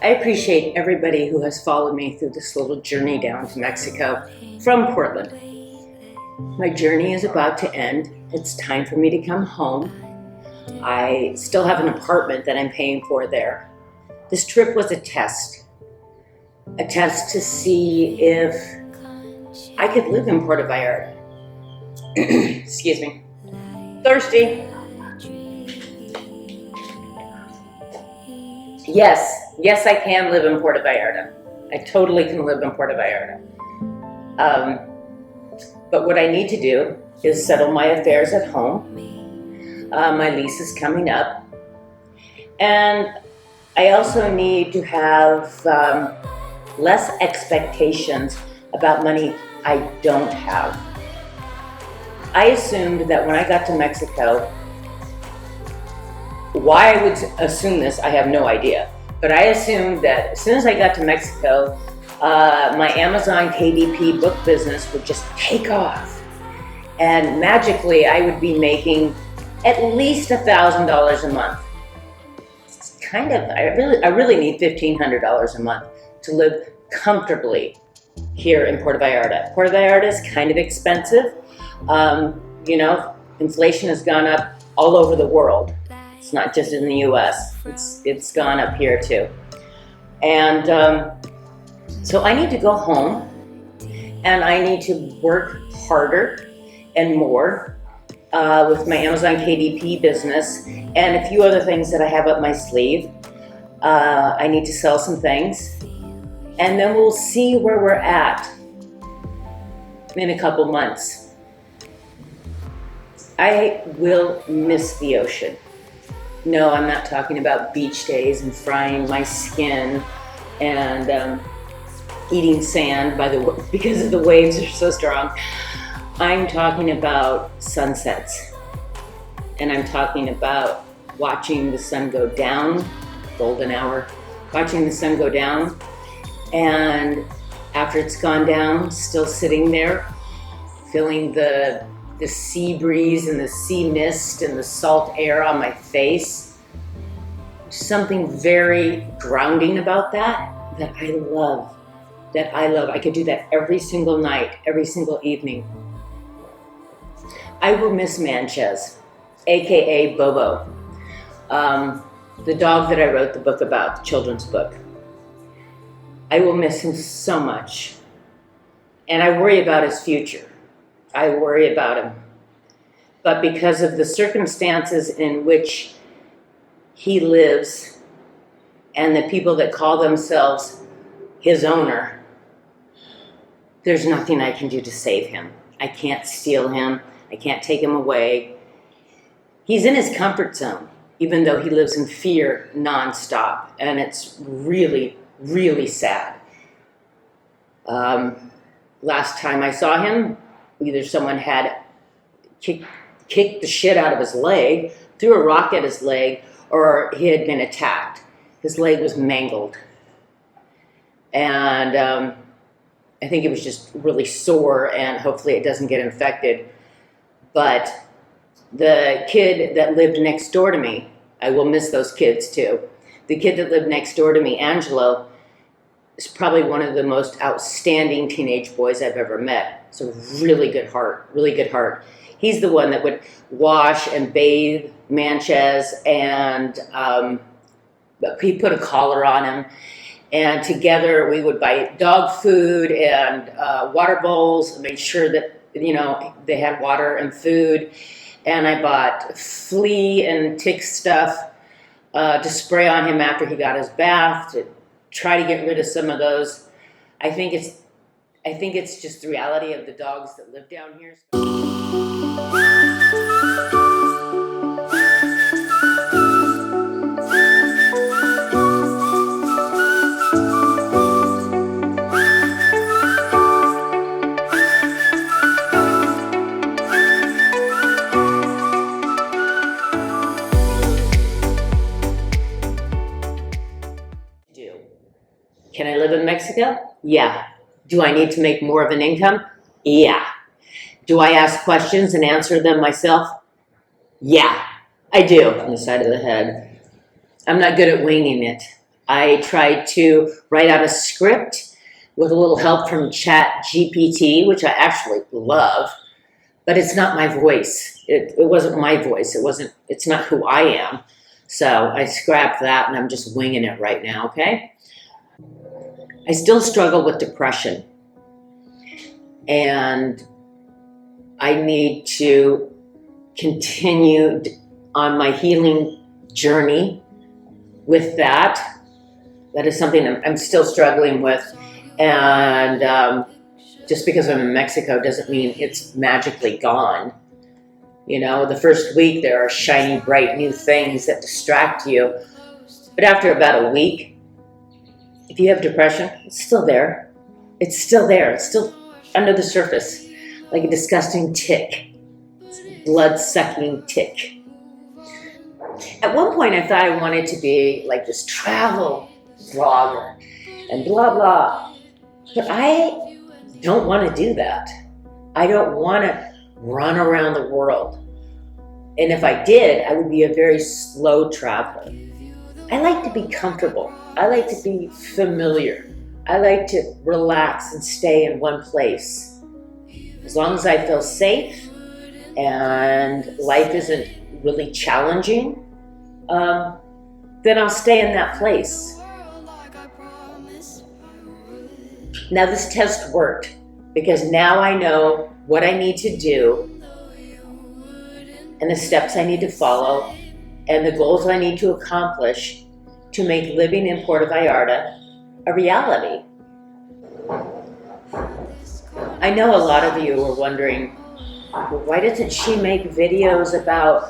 I appreciate everybody who has followed me through this little journey down to Mexico from Portland. My journey is about to end. It's time for me to come home. I still have an apartment that I'm paying for there. This trip was a test to see if I could live in Puerto Vallarta. Excuse me. Thirsty. Yes, I can live in Puerto Vallarta. I totally can live in Puerto Vallarta. But what I need to do is settle my affairs at home. My lease is coming up. And I also need to have less expectations about money I don't have. I assumed that when I got to Mexico, why I would assume this, I have no idea. But I assumed that as soon as I got to Mexico, my Amazon KDP book business would just take off. And magically, I would be making at least $1,000 a month. It's kind of, I really need $1,500 a month to live comfortably here in Puerto Vallarta. Puerto Vallarta is kind of expensive. Inflation has gone up all over the world. It's not just in the US, it's gone up here too. And so I need to go home and I need to work harder and more with my Amazon KDP business and a few other things that I have up my sleeve. I need to sell some things and then we'll see where we're at in a couple months. I will miss the ocean. No, I'm not talking about beach days and frying my skin and eating sand because the waves are so strong. I'm talking about sunsets. And I'm talking about watching the sun go down, golden hour, watching the sun go down. And after it's gone down, still sitting there, feeling the sea breeze and the sea mist and the salt air on my face. Something very grounding about that I love. I could do that every single night, every single evening. I will miss Manchez, AKA Bobo, the dog that I wrote the book about, the children's book. I will miss him so much. And I worry about his future. I worry about him. But because of the circumstances in which he lives and the people that call themselves his owner, there's nothing I can do to save him. I can't steal him. I can't take him away. He's in his comfort zone, even though he lives in fear nonstop. And it's really, really sad. Last time I saw him, either someone had kicked the shit out of his leg, threw a rock at his leg, or he had been attacked. His leg was mangled. And I think it was just really sore, and hopefully it doesn't get infected. But the kid that lived next door to me, I will miss those kids too. The kid that lived next door to me, Angelo, is probably one of the most outstanding teenage boys I've ever met. It's a really good heart, really good heart. He's the one that would wash and bathe Manchez, and he put a collar on him. And together we would buy dog food and water bowls and make sure that, they had water and food. And I bought flea and tick stuff to spray on him after he got his bath to try to get rid of some of those. I think it's just the reality of the dogs that live down here. Can I live in Mexico? Yeah. Do I need to make more of an income? Yeah. Do I ask questions and answer them myself? Yeah, I do. On the side of the head. I'm not good at winging it. I tried to write out a script with a little help from Chat GPT, which I actually love, but it's not my voice. It wasn't my voice. It's not who I am. So I scrapped that and I'm just winging it right now, okay? I still struggle with depression, and I need to continue on my healing journey with that. That is something I'm still struggling with. And just because I'm in Mexico doesn't mean it's magically gone. You know, the first week there are shiny, bright new things that distract you. But after about a week, if you have depression, it's still there. It's still there. It's still under the surface, like a disgusting tick, blood-sucking tick. At one point, I thought I wanted to be like this travel vlogger and blah, blah. But I don't want to do that. I don't want to run around the world. And if I did, I would be a very slow traveler. I like to be comfortable. I like to be familiar. I like to relax and stay in one place. As long as I feel safe and life isn't really challenging, then I'll stay in that place. Now this test worked because now I know what I need to do and the steps I need to follow and the goals I need to accomplish to make living in Puerto Vallarta a reality. I know a lot of you are wondering, why doesn't she make videos about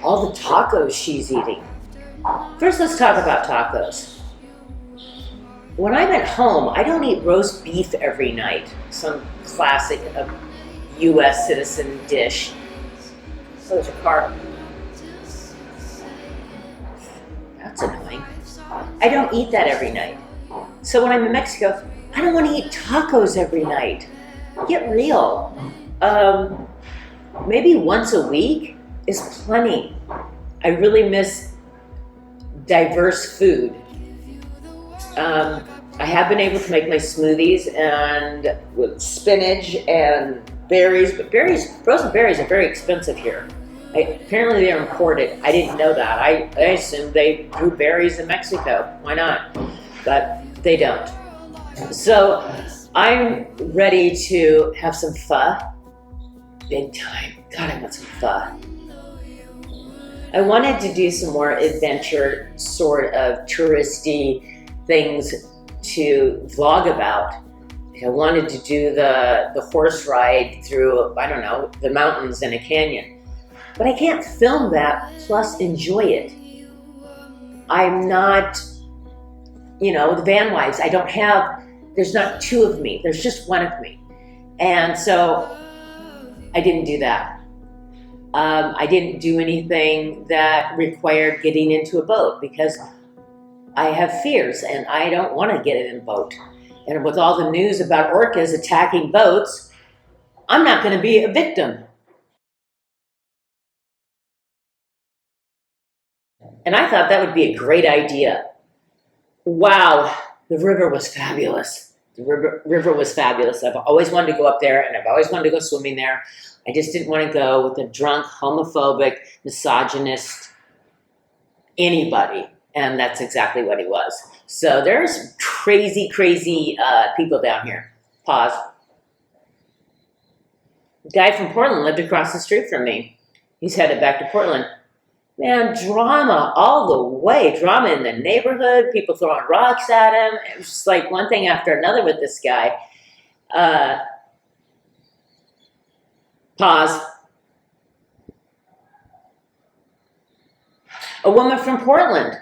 all the tacos she's eating? First, let's talk about tacos. When I'm at home, I don't eat roast beef every night, some classic U.S. citizen dish. Oh, there's a car. That's annoying. I don't eat that every night. So when I'm in Mexico, I don't want to eat tacos every night. Get real. Maybe once a week is plenty. I really miss diverse food. I have been able to make my smoothies and with spinach and berries, but frozen berries are very expensive here. Apparently they're imported. I didn't know that. I assumed they grew berries in Mexico. Why not? But they don't. So I'm ready to have some pho. Big time. God, I want some pho. I wanted to do some more adventure, sort of touristy things to vlog about. I wanted to do the horse ride through, I don't know, the mountains in a canyon. But I can't film that plus enjoy it. I'm not, the van wives. There's not two of me. There's just one of me. And so I didn't do that. I didn't do anything that required getting into a boat because I have fears and I don't want to get in a boat. And with all the news about orcas attacking boats, I'm not going to be a victim. And I thought that would be a great idea. Wow, the river was fabulous. The river was fabulous. I've always wanted to go up there and I've always wanted to go swimming there. I just didn't want to go with a drunk, homophobic, misogynist, anybody. And that's exactly what he was. So there's crazy, crazy people down here. Pause. The guy from Portland lived across the street from me. He's headed back to Portland. Man, drama all the way. Drama in the neighborhood, people throwing rocks at him. It was just like one thing after another with this guy. Pause. A woman from Portland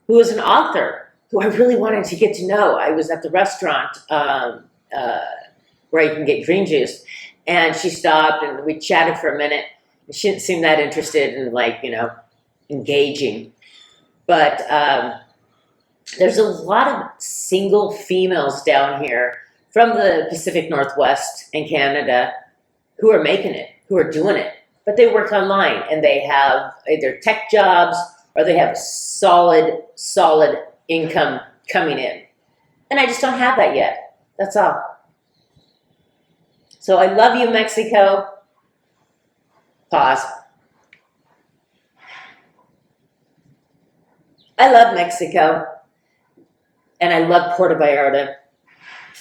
who is an author who I really wanted to get to know. I was at the restaurant where you can get green juice, and she stopped and we chatted for a minute. She didn't seem that interested in engaging. But there's a lot of single females down here from the Pacific Northwest and Canada who are making it, who are doing it. But they work online and they have either tech jobs or they have solid income coming in. And I just don't have that yet. That's all. So I love you, Mexico. Pause. I love Mexico. And I love Puerto Vallarta.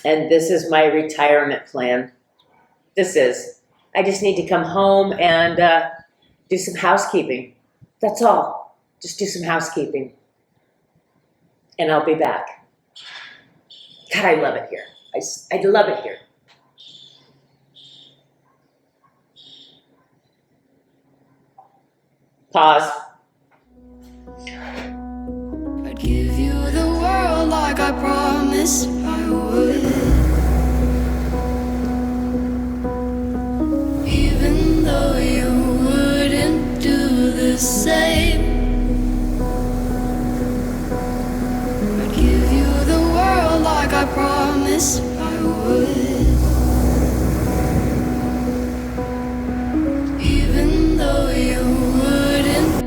And this is my retirement plan. This is. I just need to come home and do some housekeeping. That's all. Just do some housekeeping. And I'll be back. God, I love it here. I love it here. Pause. I'd give you the world like I promised I would. Even though you wouldn't do the same. I'd give you the world like I promised I would.